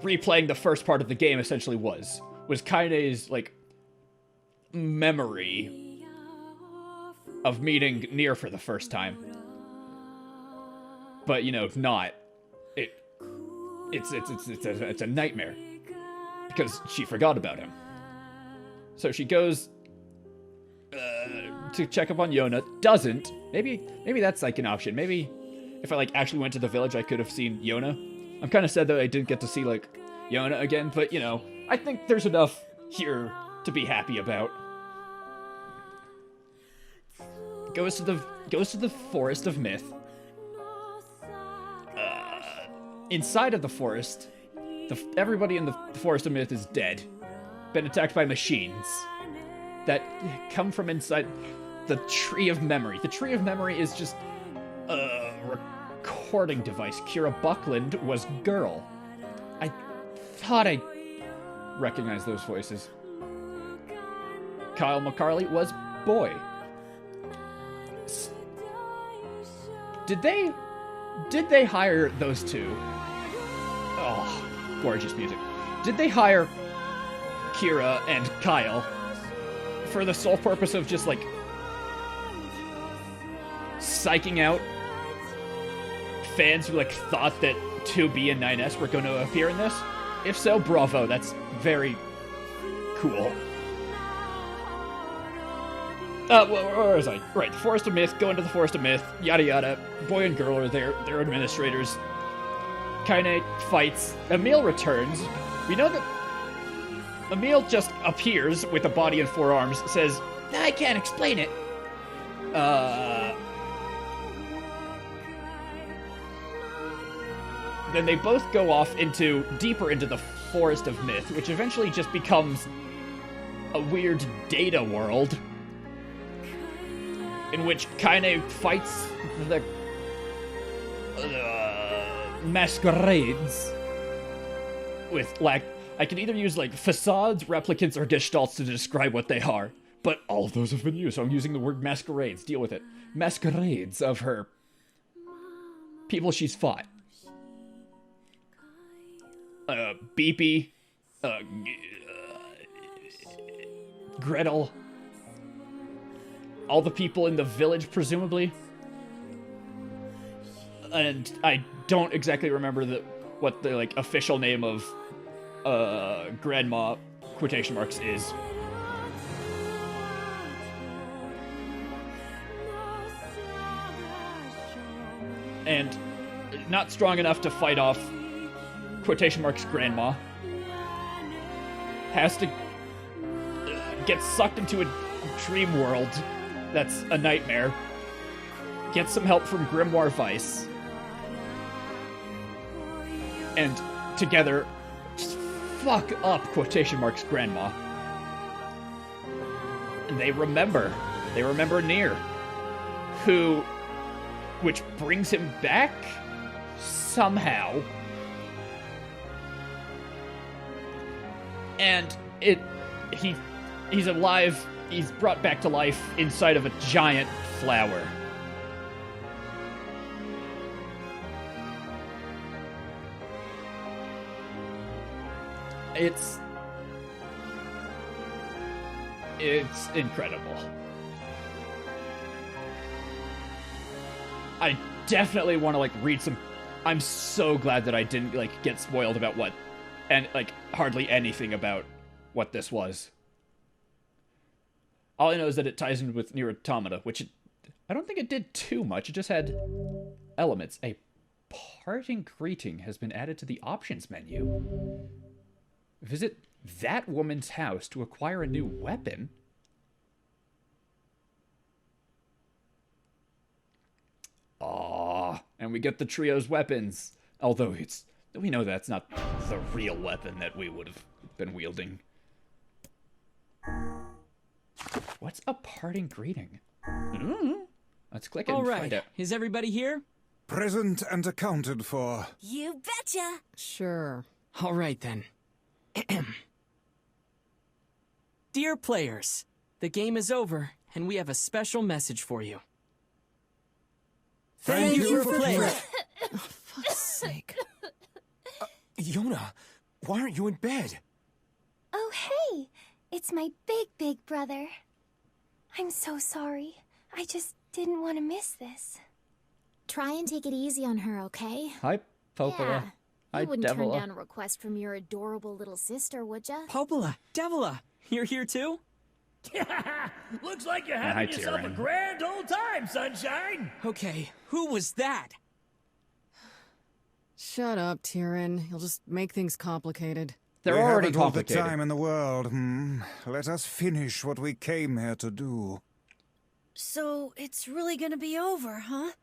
replaying the first part of the game essentially was Kaine's like memory of meeting Nier for the first time. But, you know, not. It's a nightmare. Because she forgot about him. So she goes to check up on Yona. Doesn't. Maybe that's like an option. Maybe if I like actually went to the village, I could have seen Yona. I'm kind of sad that I didn't get to see like Yona again, but you know, I think there's enough here to be happy about. Goes to the Forest of Myth. Inside of the forest, everybody in the Forest of Myth is dead. Been attacked by machines that come from inside the Tree of Memory. The Tree of Memory is just a recording device. Kira Buckland was girl. I thought I recognized those voices. Kyle McCarley was boy. Did they hire those two? Oh, gorgeous music. Did they hire Kira and Kyle for the sole purpose of just, like, psyching out fans who, like, thought that 2B and 9S were going to appear in this? If so, bravo, that's very cool. Where was I? Right, the Forest of Myth, go into the Forest of Myth, yada yada. Boy and girl are there, they're administrators. Kaine fights. Emil returns. We know that Emil just appears with a body and 4 arms, says, I can't explain it. Then they both go off deeper into the Forest of Myth, which eventually just becomes a weird data world in which Kaine fights the masquerades with, like, I can either use, like, facades, replicants, or gestalts to describe what they are, but all of those have been used, so I'm using the word masquerades. Deal with it. Masquerades of her people she's fought. Beepy, Gretel, all the people in the village, presumably. And I don't exactly remember what the, like, official name of Grandma, quotation marks, is. And not strong enough to fight off quotation marks Grandma. Has to get sucked into a dream world that's a nightmare. Get some help from Grimoire Vice. And together, just fuck up quotation marks Grandma. And they remember Nier, which brings him back somehow. And he's alive, he's brought back to life inside of a giant flower. It's incredible. I definitely want to, like, read some. I'm so glad that I didn't, like, get spoiled about what, and, like, hardly anything about what this was. All I know is that it ties in with Nier Automata, which I don't think it did too much. It just had elements. A parting greeting has been added to the options menu. Visit that woman's house to acquire a new weapon. Aww, and we get the trio's weapons. Although we know that's not the real weapon that we would have been wielding. What's a parting greeting? Let's click it and find out. Is everybody here? Present and accounted for. You betcha! Sure. All right, then. Dear players, the game is over, and we have a special message for you. Thank you for playing. For fuck's sake. Yona, why aren't you in bed? Oh, hey! It's my big brother. I'm so sorry. I just didn't want to miss this. Try and take it easy on her, okay? Hi, Popola. Yeah. Hi, You wouldn't turn Devila. down a request from your adorable little sister, would ya? Popola, Devila, you're here too? Looks like you're Hi, having yourself a Tyrion. grand old time, sunshine. Okay, who was that? Shut up, Tyrion. You'll just make things complicated. They're We already haven't all the complicated. time in the world. Let us finish what we came here to do. So, it's really gonna be over, huh?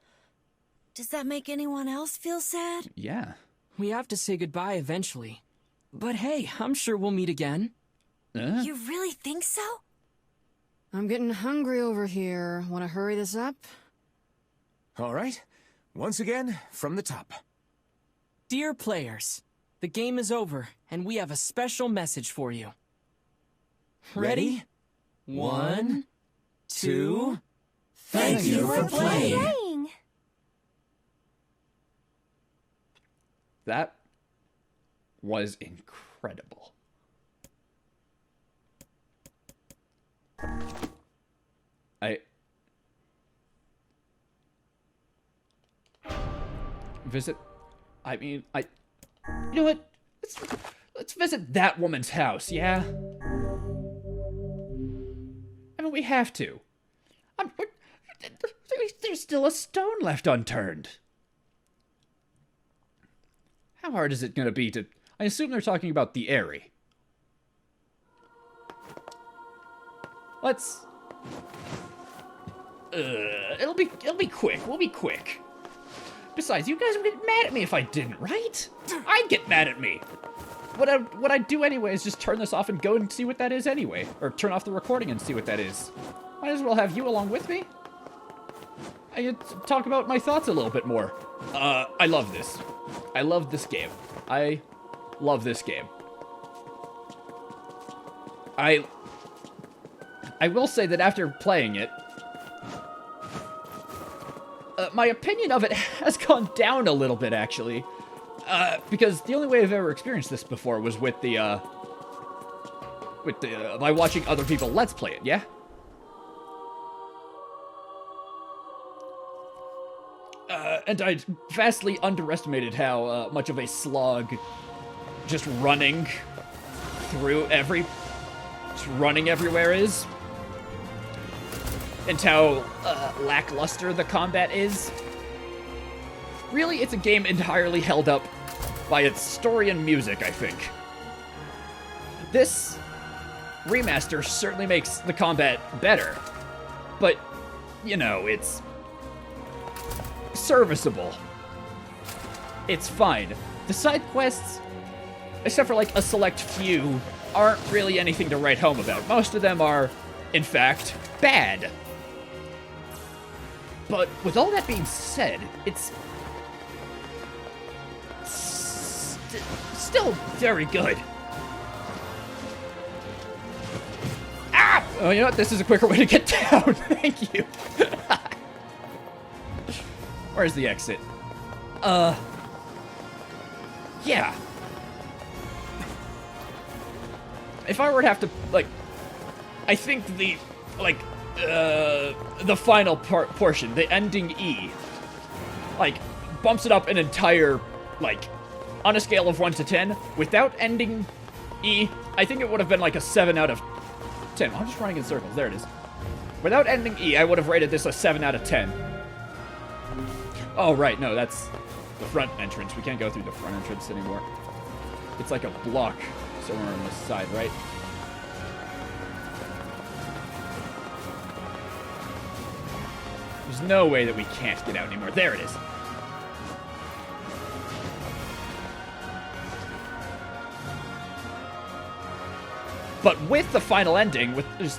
Does that make anyone else feel sad? Yeah. We have to say goodbye eventually. But hey, I'm sure we'll meet again. You really think so? I'm getting hungry over here. Want to hurry this up? All right. Once again, from the top. Dear players, the game is over, and we have a special message for you. Ready? 1, 2... Thank you for playing! That was incredible. incredible. Visit... I mean, you know what? Let's visit that woman's house, yeah? I mean, we have to. There's still a stone left unturned. How hard is it going to be to... I assume they're talking about the Airy. Let's... it'll be quick. We'll be quick. Besides, you guys would get mad at me if I didn't, right? I'd get mad at me. What I'd do anyway is just turn this off and go and see what that is anyway. Or turn off the recording and see what that is. Might as well have you along with me. I could talk about my thoughts a little bit more. I love this. I love this game. I love this game. I will say that after playing it, my opinion of it has gone down a little bit, actually. Because the only way I've ever experienced this before was with by watching other people Let's Play it, yeah? And I vastly underestimated how much of a slog just running everywhere is. And how lackluster the combat is. Really, it's a game entirely held up by its story and music, I think. This remaster certainly makes the combat better, but, you know, it's serviceable. It's fine. The side quests, except for like a select few, aren't really anything to write home about. Most of them are, in fact, bad. But with all that being said, it's still very good. Ah! Oh, you know what? This is a quicker way to get down. Thank you. Where's the exit? Yeah. If I were to have to, like, I think the final portion, the ending E, like, bumps it up an entire, like, on a scale of 1 to 10, without ending E, I think it would have been like a 7 out of 10. I'm just running in circles. There it is. Without ending E, I would have rated this a 7 out of 10. Oh, right. No, that's the front entrance. We can't go through the front entrance anymore. It's like a block somewhere on the side, right? There's no way that we can't get out anymore. There it is. But with the final ending, with just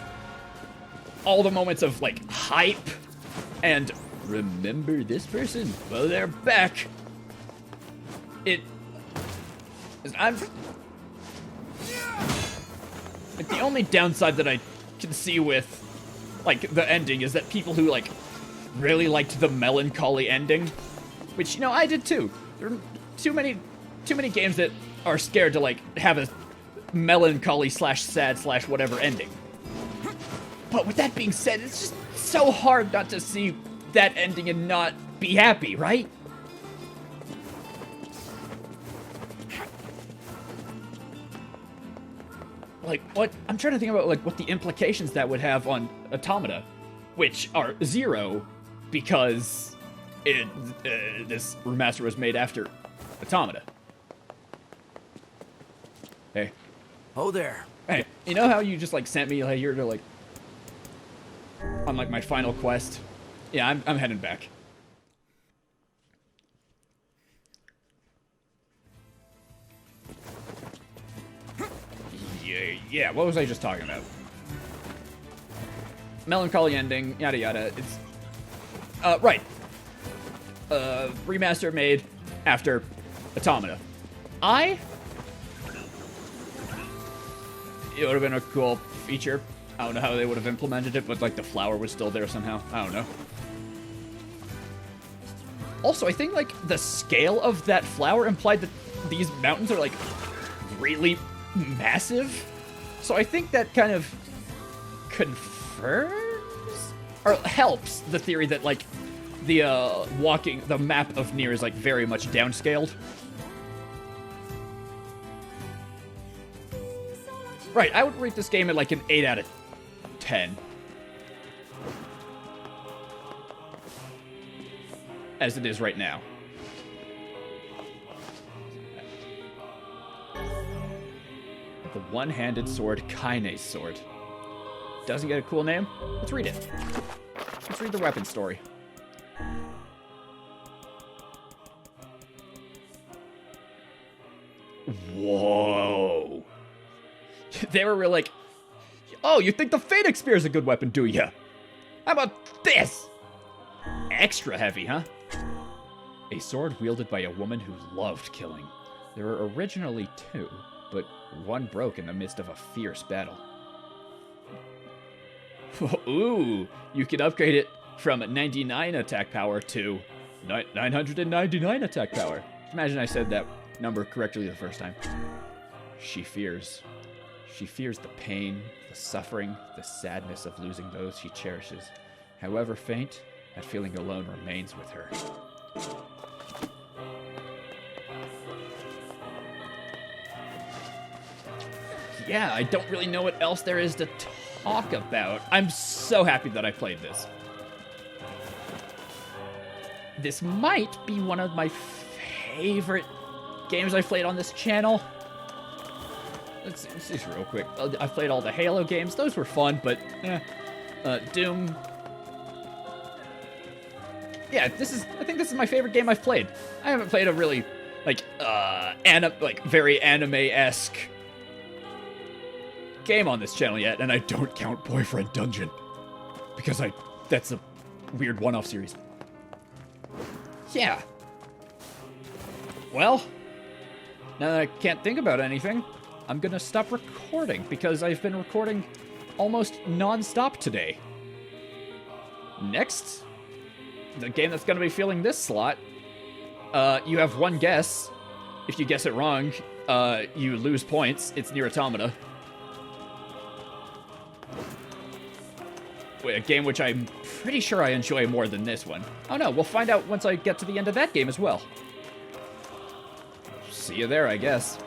all the moments of, like, hype and remember this person? Well, they're back. Like, the only downside that I can see with, like, the ending is that people who, like, really liked the melancholy ending, which, you know, I did too. There are too many games that are scared to, like, have a melancholy slash sad slash whatever ending. But with that being said, it's just so hard not to see that ending and not be happy, right? Like, what? I'm trying to think about, like, what the implications that would have on Automata, which are 0 because this remaster was made after Automata. Hey. Oh there. Hey, you know how you just, like, sent me here to, like, on, like, my final quest? Yeah, I'm heading back. Yeah, what was I just talking about? Melancholy ending, yada yada. It's right. Remaster made after Automata. It would have been a cool feature. I don't know how they would have implemented it, but, like, the flower was still there somehow. I don't know. Also, I think, like, the scale of that flower implied that these mountains are, like, really massive. So I think that kind of confirms or helps the theory that like the map of Nier is like very much downscaled. Right, I would rate this game at like an 8 out of 10. As it is right now. The one-handed sword, Kaine's sword. Doesn't get a cool name? Let's read it. Let's read the weapon story. Whoa. They were really like, oh, you think the Phoenix Spear is a good weapon, do ya? How about this? Extra heavy, huh? A sword wielded by a woman who loved killing. There were originally 2, but one broke in the midst of a fierce battle. Ooh, you can upgrade it from 99 attack power to 999 attack power. Imagine I said that number correctly the first time. She fears. She fears the pain, the suffering, the sadness of losing those she cherishes. However faint, that feeling alone remains with her. Yeah, I don't really know what else there is to talk about. I'm so happy that I played this. This might be one of my favorite games I've played on this channel. Let's see real quick. I've played all the Halo games. Those were fun, but Doom. Yeah, I think this is my favorite game I've played. I haven't played a really very anime-esque game on this channel yet, and I don't count Boyfriend Dungeon because that's a weird one-off series. Yeah. Well, now that I can't think about anything, I'm gonna stop recording because I've been recording almost non-stop today. Next, the game that's gonna be filling this slot, you have one guess. If you guess it wrong, you lose points. It's Nier Automata. A game which I'm pretty sure I enjoy more than this one. Oh no, we'll find out once I get to the end of that game as well. See you there, I guess.